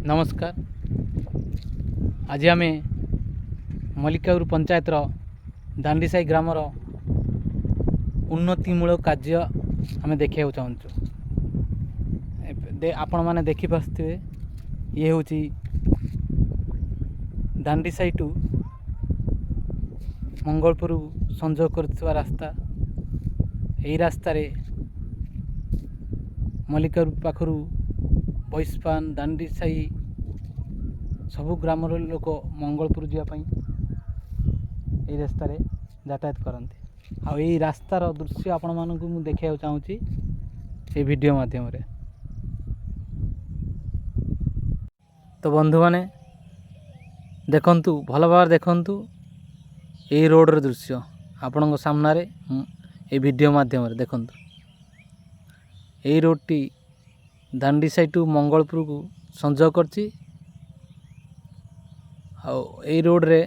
नमस्कार। आज आम मल्लिकापुर पंचायतर दांडीसाई ग्रामर उन्नतिमूलक कार्य आम देखा चाहूँ। आपण मैंने देखिपे ये हूँ दांडीसाई टू मंगलपुर संजोग कर रास्ता। यही रास्तार मल्लिकापुर पाखु बैस्पान दांडीसाई सबु ग्राम लोक मंगलपुर जावाई यही रास्तार यातायात करती। आई रास्तार दृश्य आपण मानक देखा चाहूँगी ये वीडियो माध्यम। तो बंधु माने देखंतु भल भाव देखंतु यही रोडर दृश्य आपण सामने ये वीडियो माध्यम देखंतु। यही रोडटी दांडीसाई टू मंगलपुर को संजोग करछि। यही रोड रे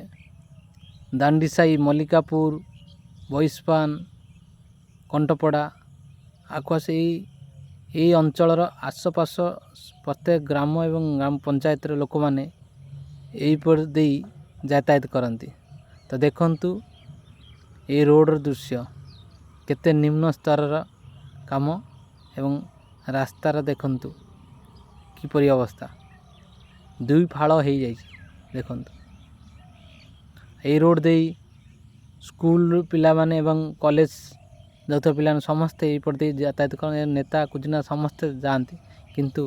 दांडीसाई मल्लिकापुर बैस्पान कंटपड़ा आकुआस यही अंचलर आसपास प्रत्येक ग्राम एवं ग्राम पंचायत लोक मैंने यही पर दे यातायात करती। तो देखंतु ये रोडर दृश्य केते निम्न स्तर काम एवं रास्तार देखंतु किपरि अवस्था दुई फाड़ हो जाए। देखंतु यही रोड दे स्कूल पिला माने एवं कॉलेज जाता पिला समस्ते यही पड़ते यातायात कर। नेता कुजिना समस्ते जाती किंतु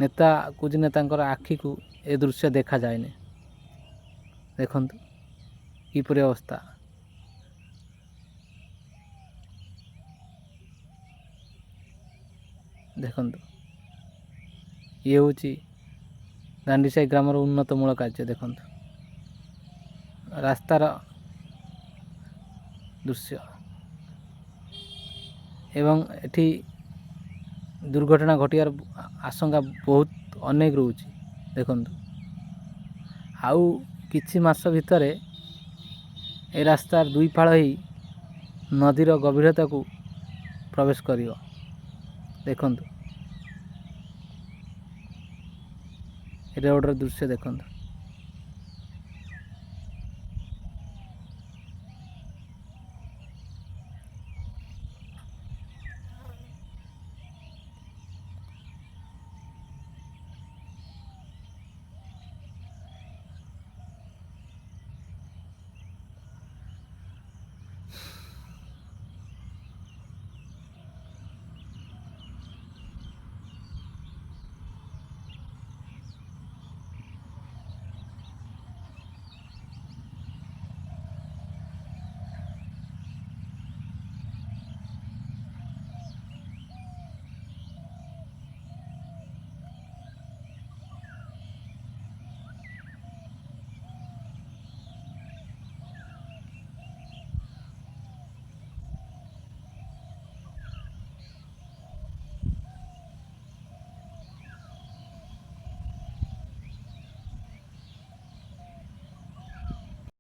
नेता कुजिना तांकर आखि को ए दृश्य देखा जाए। देखंतु किपरि अवस्था। देखंतु ये हूँ दांडीसाई ग्रामर उन्नतमूलक कार्य। देखंतु रास्तार दृश्य एवं एठी दुर्घटना घटियार आशंका बहुत अनेक रोचे। देखंतु आउ किछि मास भितर ए रास्तार दुई फाड़ ही नदीर गभीरता को प्रवेश करियो। देखंतु रोडर दृश्य देखंतु।